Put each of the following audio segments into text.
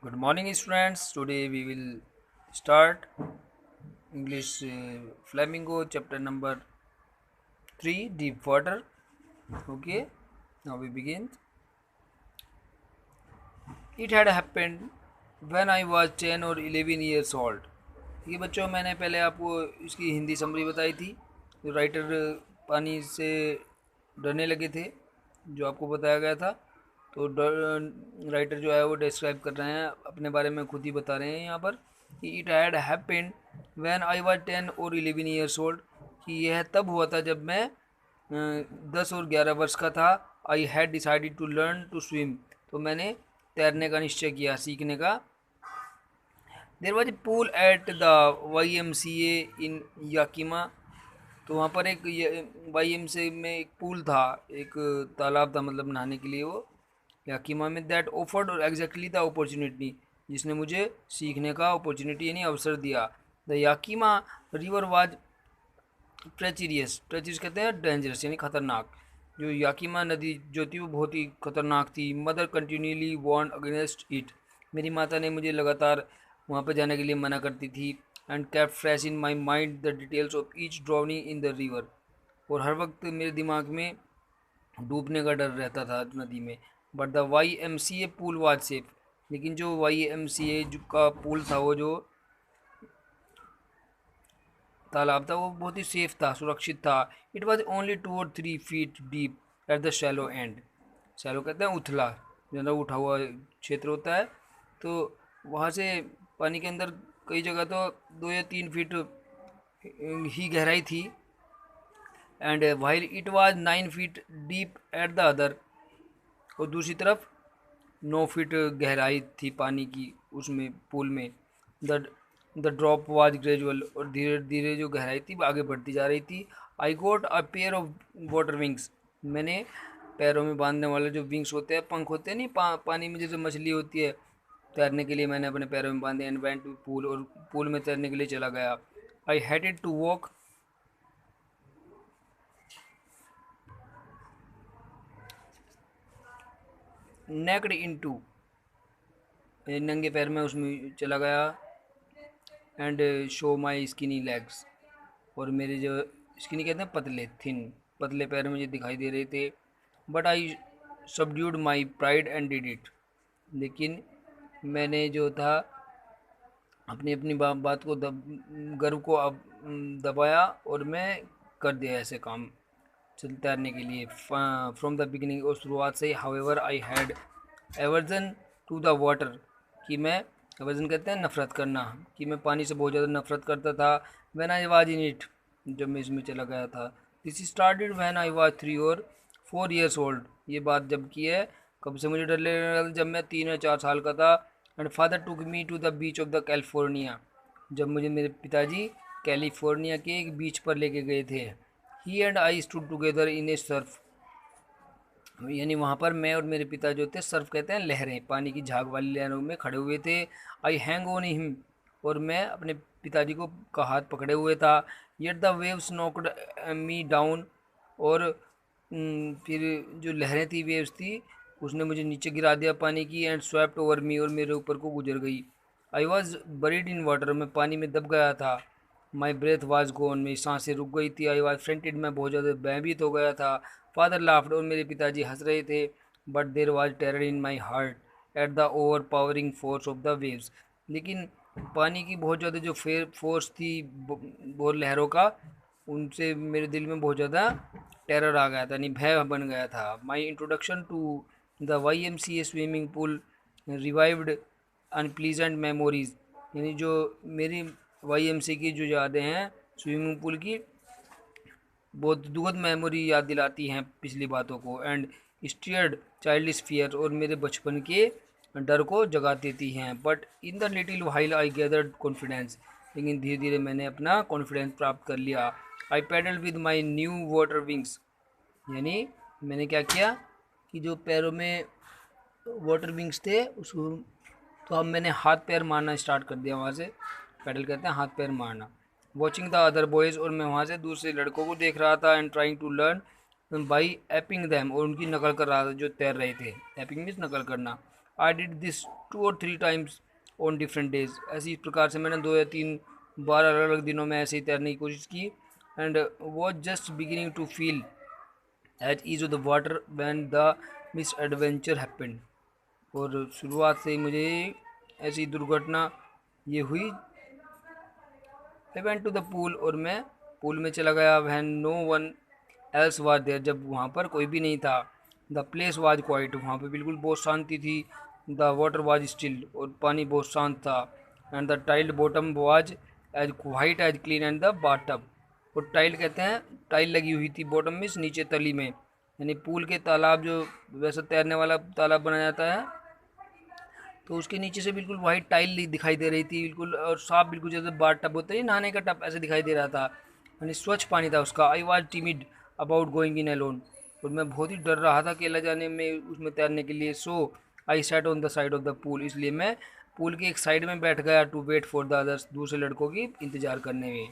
Good morning, students. Today we will start English Flamingo chapter number 3 Deep Water. Okay, now we begin. It had happened when I was 10 or 11 years old. ये बच्चों मैंने पहले आपको इसकी Hindi summary बताई थी। जो राइटर पानी से डरने लगे थे, जो आपको बताया गया था। तो राइटर जो है वो डिस्क्राइब कर रहे हैं, अपने बारे में खुद ही बता रहे हैं यहाँ पर। It had happened when I was 10 और 11 ईयर्स ओल्ड, कि यह तब हुआ था जब मैं 10 और 11 वर्ष का था। I had decided to learn to swim, तो मैंने तैरने का निश्चय किया, सीखने का। There was a pool at the YMCA in Yakima, तो वहाँ पर एक YMCA में एक पूल था, एक तालाब था, मतलब नहाने के लिए वो याकिमा में। That offered exactly the opportunity, जिसने मुझे सीखने का अपॉर्चुनिटी यानी अवसर दिया। द याकिमा रिवर वाज ट्रेचिरियस, ट्रेचिरियस कहते हैं डेंजरस यानी खतरनाक। जो याकिमा नदी जो थी वो बहुत ही खतरनाक थी। Mother continually warn against it, मेरी माता ने मुझे लगातार वहाँ पर जाने के लिए मना करती थी। And kept fresh in my mind the details of each drowning in the river, और हर वक्त मेरे दिमाग में डूबने का डर रहता था नदी में। But the YMCA pool was safe, लेकिन जो YMCA का पूल था, वो जो तालाब था, वो बहुत ही सेफ था, सुरक्षित था। इट वॉज ओनली 2 और 3 feet deep at the shallow and, shallow कहते हैं उथला, ज़्यादा उठा हुआ क्षेत्र होता है। तो वहाँ से पानी के अंदर कई जगह तो 2 या 3 फीट ही गहराई थी। And while it was 9 feet deep at the other, और दूसरी तरफ 9 फीट गहराई थी पानी की उसमें, पूल में। The the drop was gradual, और धीरे धीरे जो गहराई थी वो आगे बढ़ती जा रही थी। I got a pair of water wings, मैंने पैरों में बांधने वाले जो विंग्स होते हैं, पंख होते हैं नहीं, पानी में जैसे मछली होती है, तैरने के लिए मैंने अपने पैरों में बांधे। एंड वेंट टू पूल, और पूल में तैरने के लिए चला गया। I headed to walk naked into, नंगे पैर में उसमें चला गया। And show my skinny legs, और मेरे जो स्किनी कहते हैं पतले, थिन, पतले पैर मुझे दिखाई दे रहे थे। But I subdued my pride and did it, लेकिन मैंने जो था अपनी अपनी बात को गर्व को अब दबाया, और मैं कर दिया ऐसे काम चल तैरने के लिए। फ्रॉम द बिगिनिंग, और शुरुआत से ही। However I had aversion to the water, कि मैं, एवर्जन कहते हैं नफ़रत करना, कि मैं पानी से बहुत ज़्यादा नफरत करता था। When I was in it, जब मैं इसमें चला गया था। This started when I was 3 और 4 ईयर्स ओल्ड, ये बात जब की है, कब से मुझे डर लगने लगा, जब मैं 3 या 4 साल का था। And father took me to the beach of the California, जब मुझे मेरे पिताजी कैलिफोर्निया के एक बीच पर लेके गए थे। He and I stood together in a surf, यानी वहाँ पर मैं और मेरे पिता जो थे, सर्फ कहते हैं लहरें, पानी की झाग वाली लहरों में खड़े हुए थे। आई हैंग ऑन हिम, और मैं अपने पिताजी को का हाथ पकड़े हुए था। Yet the waves knocked me down, और फिर जो लहरें थी, वेव्स थी, उसने मुझे नीचे गिरा दिया पानी की। एंड स्वेप्ट ओवर मी, और मेरे ऊपर को गुजर गई। I was buried in water, मैं पानी में दब गया था। माई ब्रेथ वाज गोन, मेरी सांसें रुक गई थी। आई वाज फ्रेंटेड, मैं बहुत ज़्यादा भयभीत हो गया था। फादर लाफ्ड, और मेरे पिताजी हंस रहे थे। But there was terror in my heart at the over powering force of the waves, लेकिन पानी की बहुत ज़्यादा जो फोर्स थी, बहुत लहरों का, उनसे मेरे दिल में बहुत ज़्यादा टेरर आ गया था, नहीं भय बन गया था। My introduction to the YMCA swimming pool revived unpleasant memories, यानी जो मेरी YMCA की जो यादें हैं स्विमिंग पूल की, बहुत दुखद मेमोरी याद दिलाती हैं पिछली बातों को। एंड स्टीयर्ड चाइल्डिश फियर, और मेरे बचपन के डर को जगा देती हैं। But in the little while I gathered confidence, लेकिन धीरे धीरे मैंने अपना कॉन्फिडेंस प्राप्त कर लिया। I paddle with my new water wings, यानी मैंने क्या किया कि जो पैरों में वाटर विंग्स थे उसको, तो अब मैंने हाथ पैर मारना स्टार्ट कर दिया वहाँ से। पैडल कहते हैं हाथ पैर मारना। वॉचिंग द अदर बॉयज़, और मैं वहाँ से दूसरे लड़कों को देख रहा था। And trying to learn by aping them, और उनकी नकल कर रहा था जो तैर रहे थे। एपिंग मीन्स नकल करना। I did this 2 or 3 times on different days. ऐसी इस प्रकार से मैंने 2 या 3 बार अलग अलग दिनों में ऐसे ही तैरने की कोशिश की। And was just beginning to feel as ease of the water when the misadventure happened. और शुरुआत से ही मुझे ऐसी दुर्घटना ये हुई। I went to the pool, और मैं पूल में चला गया। When no one else was there, जब वहाँ पर कोई भी नहीं था। द प्लेस वाज क्वाइट, वहाँ पर बिल्कुल बहुत शांति थी। द वाटर वाज स्टिल, और पानी बहुत शांत था। And the tiled bottom was as white as clean and the bottom. और टाइल कहते हैं, टाइल लगी हुई थी बॉटम में, नीचे तली में, यानी पूल के तालाब जो वैसा तैरने वाला तालाब बनाया जाता है, तो उसके नीचे से बिल्कुल वाइट टाइल दिखाई दे रही थी बिल्कुल, और साफ बिल्कुल जैसे बाथ टब होता है नहाने का टब, ऐसे दिखाई दे रहा था। यानी स्वच्छ पानी था उसका। I was timid about going in alone, और मैं बहुत ही डर रहा था अकेला जाने में उसमें तैरने के लिए। So I sat on the side of the pool, इसलिए मैं पूल के एक साइड में बैठ गया to wait for the others, दूसरे लड़कों की इंतज़ार करने में।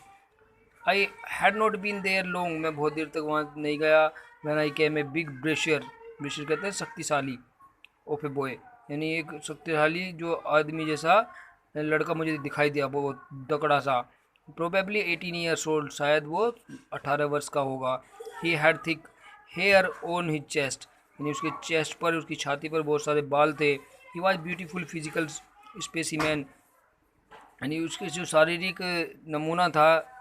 I had not been there long, मैं बहुत देर तक वहाँ नहीं गया। When I came a big brassiere, brassiere कहते हैं शक्तिशाली, ऑफ ए बॉय, यानी एक शक्तिशाली जो आदमी जैसा लड़का मुझे दिखाई दिया, बहुत तकड़ा सा। प्रोबेबली 18 ईयर्स ओल्ड, शायद वो 18 वर्ष का होगा। He had thick hair on his chest, यानी उसके चेस्ट पर, उसकी छाती पर बहुत सारे बाल थे। He was beautiful physical specimen, यानी उसके जो शारीरिक नमूना था,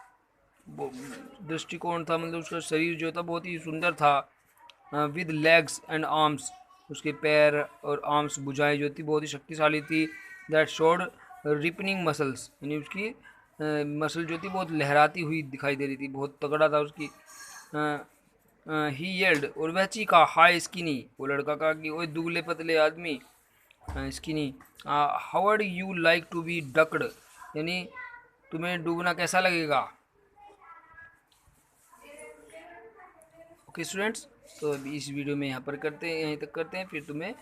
दृष्टिकोण था, मतलब उसका शरीर जो था बहुत ही सुंदर था। विद लेग्स एंड आर्म्स, उसके पैर और आर्म्स, भुजाएं जो थी बहुत ही शक्तिशाली थी। दैट शोड रिपनिंग मसल्स, यानी उसकी मसल जो थी बहुत लहराती हुई दिखाई दे रही थी, बहुत तगड़ा था उसकी। ही येल्ड, और वह चीखा, हाई स्किनी, वो लड़का कहा कि ओए दुबले पतले आदमी, skinny, how you like to be ducked, यानी तुम्हें डूबना कैसा लगेगा। ओके स्टूडेंट्स, तो अभी इस वीडियो में यहाँ पर करते हैं, यहीं तक करते हैं, फिर तुम्हें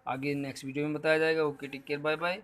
आगे नेक्स्ट वीडियो में बताया जाएगा। Okay, take care, bye bye.